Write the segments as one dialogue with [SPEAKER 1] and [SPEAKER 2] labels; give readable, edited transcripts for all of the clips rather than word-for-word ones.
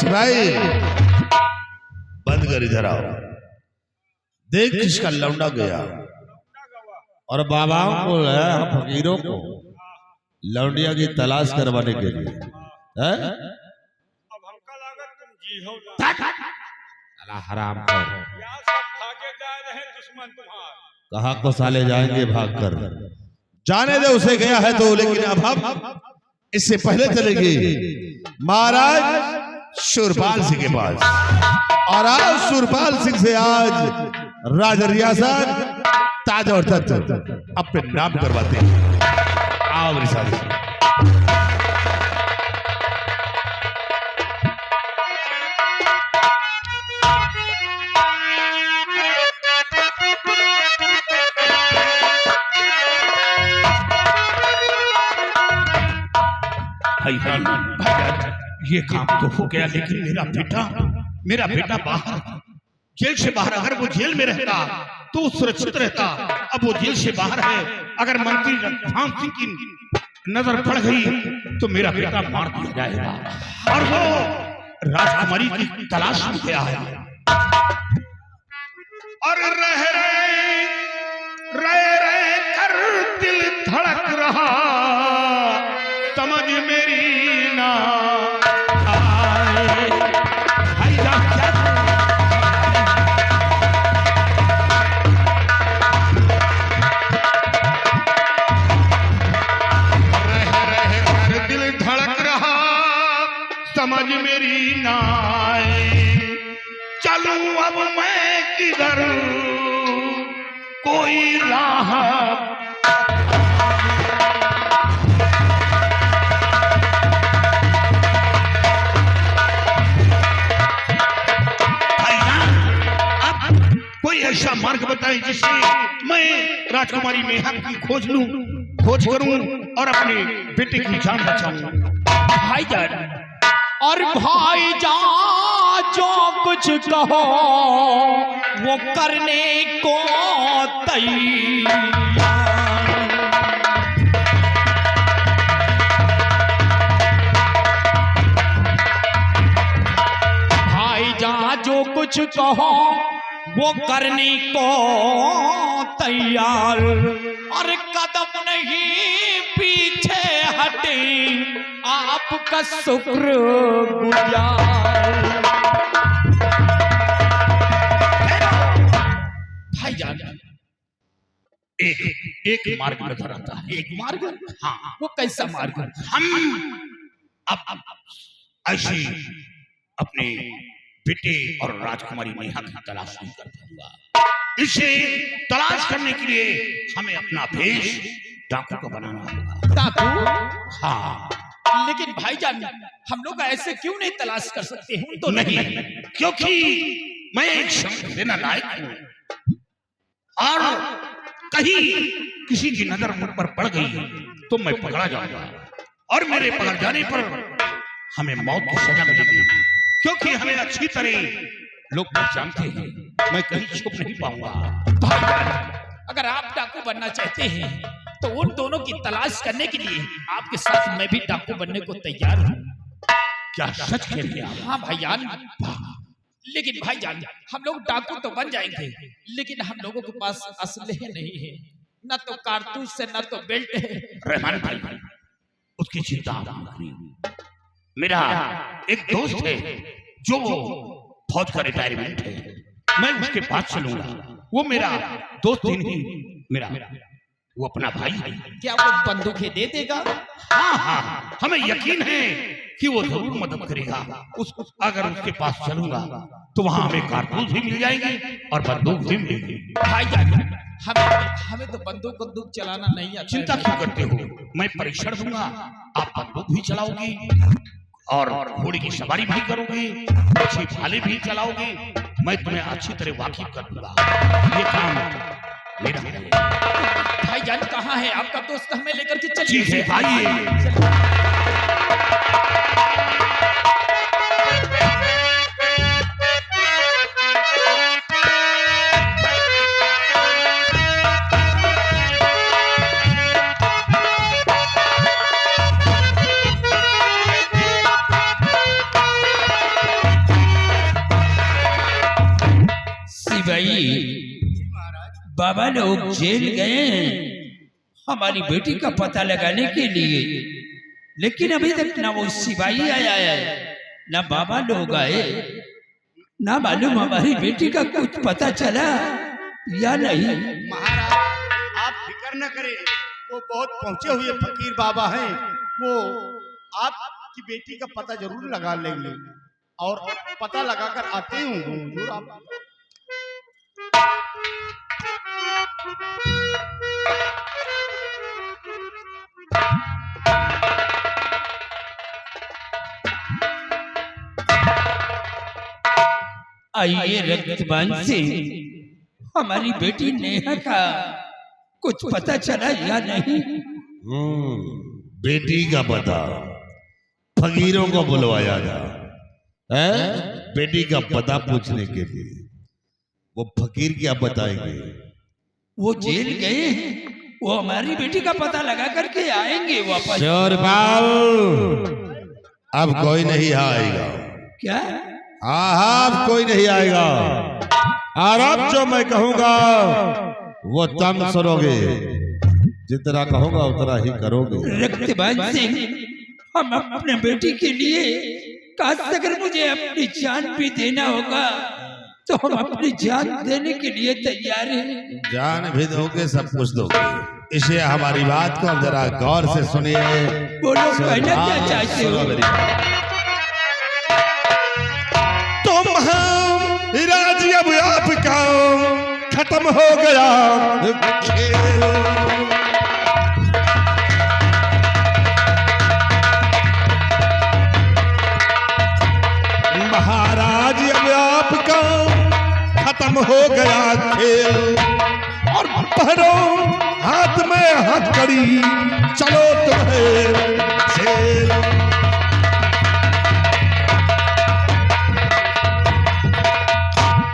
[SPEAKER 1] भाई बंद कर, इधर आओ। देख किसका लौंडा गया। और बाबाओं को फकीरों को लौंडिया की तलाश करवाने के लिए है?
[SPEAKER 2] अब हमका लागत तुम जी हो
[SPEAKER 1] अल्लाह हराम कर।
[SPEAKER 2] यहाँ सब भागे जा रहे दुश्मन तुम्हारे।
[SPEAKER 1] कहाँ को साले जाएंगे भाग कर? जाने दे, उसे गया है तो। लेकिन अब हम इससे पहले चलेंगे महाराज शूरपाल सिंह के पास। और आज शूरपाल सिंह से आज राज रियासत ताज और तख्त अपने नाम करवाते हैं। आओ मेरे साथ।
[SPEAKER 3] ये काम तो हो गया, लेकिन मेरा बेटा बाहर, जेल से बाहर। अगर वो जेल में रहता तो वो सुरक्षित रहता। अब वो जेल से बाहर है। अगर मंत्री रणधीर सिंह की नजर पड़ गई तो मेरा बेटा मार दिया जाएगा। और वो राजकुमारी की तलाश में गया है। और रह कर दिल धड़क रहा, समझ मेरी ना आए। रह कर दिल धड़क रहा, समझ मेरी ना आए। चलूं अब मैं किधर, कोई राह ऐसा मार्ग बताएं जिससे मैं राजकुमारी मेहक की खोज करूं और अपने बेटे की जान बचाऊं।
[SPEAKER 4] भाईजान, और भाईजान जो कुछ कहो वो करने को तैयार। भाईजान जो कुछ कहो वो करने को तैयार। और कदम नहीं पीछे हटे, आपका शुक्र गुजार।
[SPEAKER 3] भाईजान, एक मार्ग नजर आता है।
[SPEAKER 4] एक मार्ग?
[SPEAKER 3] हाँ।
[SPEAKER 4] वो कैसा मार्ग?
[SPEAKER 3] हम अब ऐसे अपने बेटे और राजकुमारी नेहा की तलाश नहीं कर पाऊंगा। इसे तलाश करने के लिए हमें अपना भेष डाकू को बनाना होगा।
[SPEAKER 4] डाकू?
[SPEAKER 3] हाँ।
[SPEAKER 4] लेकिन भाईजान, हम लोग ऐसे क्यों नहीं तलाश कर सकते? हम तो
[SPEAKER 3] नहीं, क्योंकि मैं एक शंख देना लायक हूं। और कहीं किसी की नजर मुझ पर पड़ गई तो मैं पकड़ा जाऊंगा। और मेरे पकड़ जाने पर हमें मौत की सजा मिलेगी, क्योंकि हमें अच्छी तरह लोग पहचानते हैं। मैं कहीं छुप नहीं पाऊंगा।
[SPEAKER 4] भाईजान, अगर आप डाकू बनना चाहते हैं तो उन दोनों की तलाश करने के लिए आपके साथ मैं भी डाकू बनने को तैयार हूँ।
[SPEAKER 3] क्या सच कह रहे हैं?
[SPEAKER 4] हाँ भाईजान। लेकिन भाईजान, हम लोग डाकू तो बन जाएंगे, लेकिन हम लोगों के पास असलहे नहीं है। न तो कारतूस है, न तो बेल्ट है।
[SPEAKER 3] रहमान भाई, उसकी चिंता मत करिए। मेरा एक दोस्त है जो फौज का रिटायरमेंट है। मैं उसके पास चलूंगा। वो मेरा दोस्त ही नहीं, मेरा वो अपना भाई है।
[SPEAKER 4] क्या वो बंदूकें दे देगा?
[SPEAKER 3] हाँ हाँ, हमें यकीन है कि वो जरूर मदद करेगा। अगर उसके पास चलूंगा तो वहां हमें कारतूस भी मिल जाएंगे और बंदूक भी मिलेगी।
[SPEAKER 4] भाईजान, हमें तो बंदूक चलाना नहीं आता।
[SPEAKER 3] चिंता क्यों करते हो? मैं परीक्षण दूंगा। आप बंदूक भी चलाओगी और घोड़े की सवारी भी करोगे, अच्छी भाले भी चलाओगे। मैं तुम्हें अच्छी तरह वाकिफ कर दूंगा। ये काम मेरा है।
[SPEAKER 4] भाईजान, कहाँ है आपका दोस्त? हमें लेकर के चलिए।
[SPEAKER 3] ठीक है, आइए। सिपाही बाबा लोग जेल गए हैं हमारी बेटी का पता लगाने के लिए, लेकिन अभी तक ना वो सिपाही आया है ना बाबा लोग आए, ना मालूम हमारी बेटी का कुछ पता चला या नहीं।
[SPEAKER 5] महाराज आप फिक्र न करें, वो बहुत पहुंचे हुए फकीर बाबा हैं, वो आपकी बेटी का पता जरूर लगा लेंगे और पता लगाकर आते होंगे हुजूर आप।
[SPEAKER 3] आइए रक्तबान से हमारी बेटी नेहा का कुछ पता चला या नहीं।
[SPEAKER 1] बेटी का पता फकीरों को बुलवाया था, बेटी का पता पूछने के लिए। वो फकीर क्या बताएंगे?
[SPEAKER 3] वो जेल गए हैं, वो हमारी बेटी का पता लगा करके आएंगे वापस।
[SPEAKER 1] शोरबाल, अब कोई नहीं आएगा।
[SPEAKER 3] क्या?
[SPEAKER 1] हाँ, अब कोई नहीं आएगा, और अब जो मैं कहूंगा वो तुम सुनोगे, जितना कहूंगा उतना ही करोगे।
[SPEAKER 3] रक्तबान सिंह, हम अपने बेटी के लिए काश अगर मुझे अपनी जान भी देना होगा तो हम अपनी जान देने के लिए तैयार हैं।
[SPEAKER 1] जान भी दोगे, सब कुछ दोगे। इसे हमारी बात को अब जरा गौर से सुनिए।
[SPEAKER 3] बोलो, कहना क्या चाहते हो?
[SPEAKER 1] तुम हम राज्य अब आपका खत्म हो गया खेल। महाराज अब आपका खत्म हो गया खेल, और पहनो हाथ में हथकड़ी, चलो तुम्हें खेल।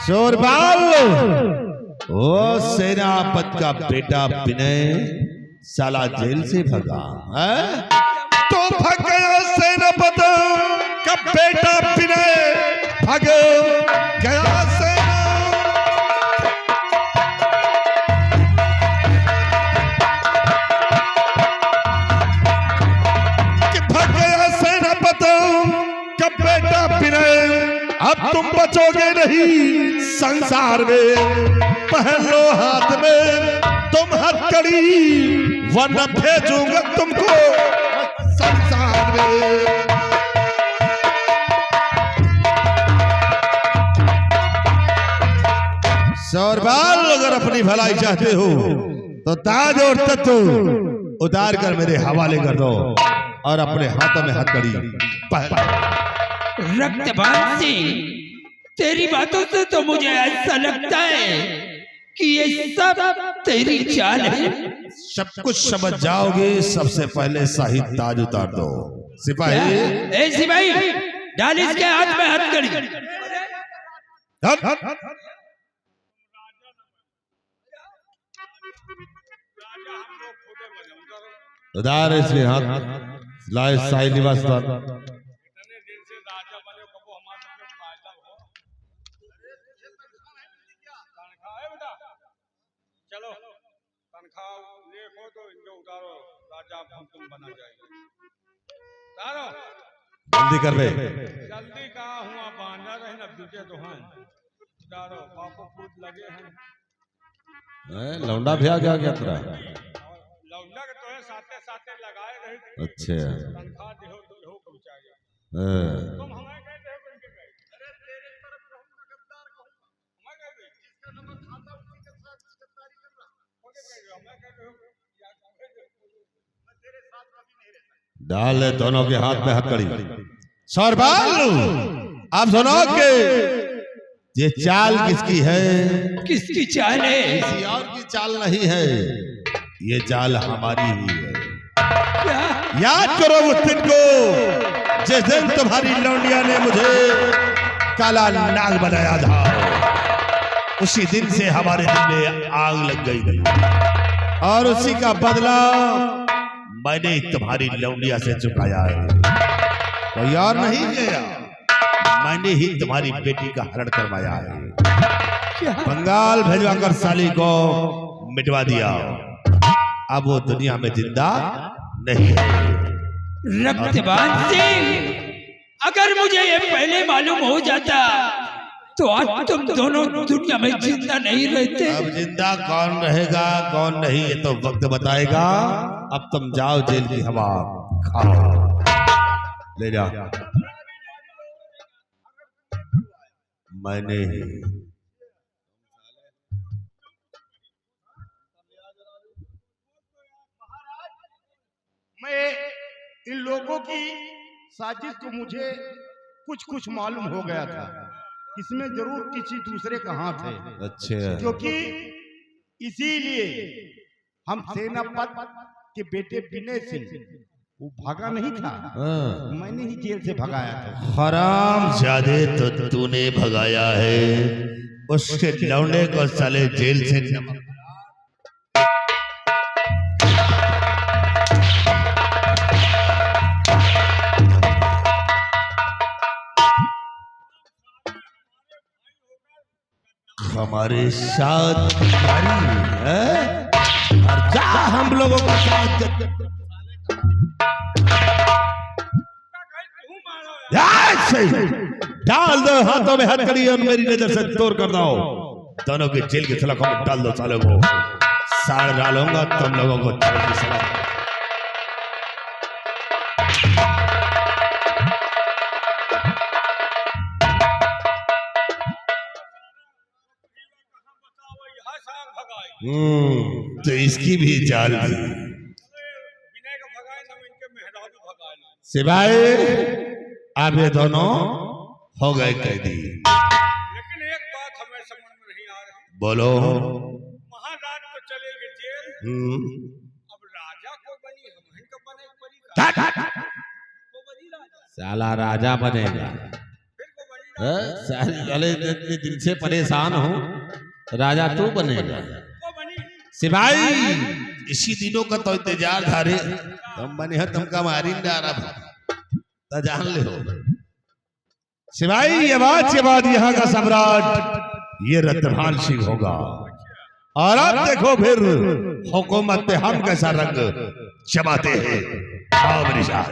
[SPEAKER 1] शोरबाल, वो सेनापत का बेटा विनय साला जेल से भगा है? तो भाग गया सेनापत का बेटा विनय, भाग गया सेना। भाग गया सेनापत का बेटा विनय, अब तुम बचोगे नहीं संसार में। पहन लो हाथ में तुम हथकड़ी, वरना भेजूंगा तुमको संसार में। शोरबाल, अगर अपनी भलाई चाहते हो तो ताज और तत्व उतार कर मेरे हवाले कर दो और अपने हाथों में हथकड़ी पहन।
[SPEAKER 3] रक्तबान सिंह, तेरी बातों से तो मुझे ऐसा लगता है कि ये सब तेरी चाल है।
[SPEAKER 1] सब कुछ समझ जाओगे, सबसे पहले शाही ताज उतार दो। सिपाही,
[SPEAKER 3] ए सिपाही, डाल इसके हाथ में हथकड़ी।
[SPEAKER 1] हट, हट, हट। उधार इसके हाथ लाए शाही लिबास उतार।
[SPEAKER 2] इतने दिन से राजा बने कबो हमारे सबके फायदा हो। तनख्वाह है बेटा, चलो तनख्वाह देखो तो इनको उतारो, राजा हम तुम बना जाएंगे। उतारो,
[SPEAKER 1] जल्दी कर बे।
[SPEAKER 2] जल्दी कहाँ हुआ, बांधा रहे न दूजे तो हम। उतारो, बापू पूछ लगे हैं।
[SPEAKER 1] लौंडा भी आ गया क्या तेरा?
[SPEAKER 2] लौंडा के तो साथे साथे लगाए रहे थे।
[SPEAKER 1] अच्छा,
[SPEAKER 2] तनख्वाह देहो तो हो चाहिए।
[SPEAKER 1] हाँ।
[SPEAKER 2] तुम हमें कहते हो करके गए, अरे तेरे तरफ रहूं ना गद्दार कहूं, हमें कह गए जिसका नंबर खाता उसी के साथ गद्दारी कर रहा, ओके कह रहे हो, हमें कहते हो या मैं तेरे साथ कभी नहीं रहता।
[SPEAKER 1] डाल ले दोनों के हाथ में हथकड़ी। शोरबाल, आप सुनो के ये चाल किसकी है?
[SPEAKER 3] किसकी चाल है?
[SPEAKER 1] किसी और की चाल नहीं है, ये चाल हमारी ही है।
[SPEAKER 3] क्या?
[SPEAKER 1] याद करो उस दिन को जिस दिन तुम्हारी लौंडिया ने मुझे काला नाग बनाया था। उसी दिन से हमारे दिल में आग लग गई थी, और उसी का बदला मैंने तुम्हारी लौंडिया से चुकाया है। कोई और नहीं किया, मैंने ही तुम्हारी बेटी का हरण करवाया है। बंगाल भेजवा कर साली को मिटवा दिया। अब वो दुनिया में जिंदा नहीं है।
[SPEAKER 4] रक्तवान सिंह, अगर मुझे ये पहले मालूम हो जाता तो आज तुम दोनों दुनिया में जिंदा नहीं रहते।
[SPEAKER 1] अब जिंदा कौन रहेगा कौन नहीं ये तो वक्त बताएगा। अब तुम जाओ जेल की हवा खाओ। ले जा। मैंने ही
[SPEAKER 5] मैं इन लोगों की साजिश को मुझे कुछ कुछ मालूम हो गया था। इसमें जरूर किसी दूसरे का हाथ है।
[SPEAKER 1] अच्छा
[SPEAKER 5] क्योंकि इसीलिए हम सेनापति के बेटे विनय सिंह वो भागा नहीं था, मैंने ही जेल से भगाया था।
[SPEAKER 1] हराम ज्यादा तो तूने भगाया है। उसके लौंडे को साले जेल से हमारे साथ है और जा हम लोगों का साथ डाल दो हाथों में हथकड़ी और मेरी नजर से दूर कर दो। दोनों के जेल की सलाखों में डाल दो सालों को। साड़ डालूंगा तुम लोगों को जेल की सलाख। तो इसकी भी चाल थी।
[SPEAKER 2] विनय का भगाए ना इनके मेहरारू भगाए ना।
[SPEAKER 1] सिवाय अब ये दोनों हो गए कैदी।
[SPEAKER 2] लेकिन एक बात हमें समझ में नहीं आ रही।
[SPEAKER 1] बोलो।
[SPEAKER 2] महाराज तो चले गए जेल, अब राजा को बनी हम इनका बने परी को बनी राजा,
[SPEAKER 1] साला राजा बनेगा।
[SPEAKER 2] फिर को बनी राजा
[SPEAKER 1] साले इतने दिन से परेशान हो, राजा तू बनेगा।
[SPEAKER 2] को बनी।
[SPEAKER 1] सिपाही इसी दिनों का तो इंतजार था रे। तुम बने हो तुमका मारी डारा तो जान ले हो। सिपाही ये बात के बाद यहाँ का सम्राट ये रत्नभान सिंह होगा। और अब देखो फिर हुकूमत पे हम कैसा रंग जमाते हैं। आओ मेरे साथ।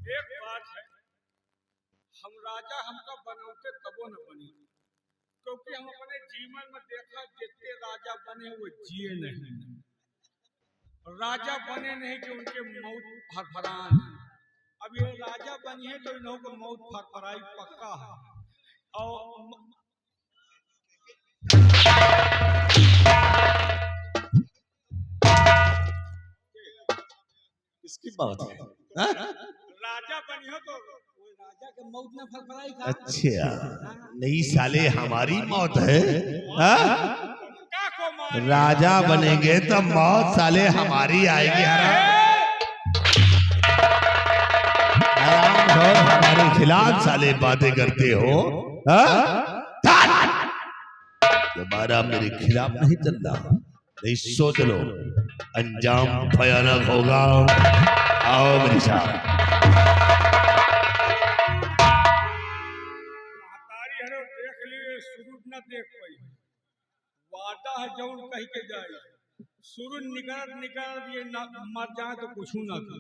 [SPEAKER 2] एक बात है, हम राजा हमका बनाते तबो न बनी, क्योंकि हम अपने जीवन में देखा जितने राजा बने वो जिए नहीं। राजा बने नहीं कि उनके मौत फरफरान है। अब ये राजा बनी है तो इन्हों को मौत फरफराई पक्का है। और
[SPEAKER 1] किसकी बात है?
[SPEAKER 2] राजा बनी हो तो वो राजा के मौत में फरफराई का।
[SPEAKER 1] अच्छा नहीं साले हमारी मौत है। हाँ?
[SPEAKER 2] का को मार
[SPEAKER 1] राजा बनेंगे तो मौत साले हमारी आएगी। आराम हो, हमारे खिलाफ साले बातें करते हो। दोबारा मेरे खिलाफ नहीं चलना, नहीं सोच लो अंजाम भयानक होगा। आओ मेरे साथ।
[SPEAKER 2] तारी हरो देख लिए शुरू न देख पाई। वादा है जौन कह के जाए, शुरू निकल ये ना मर जाए तो कुछ ना था।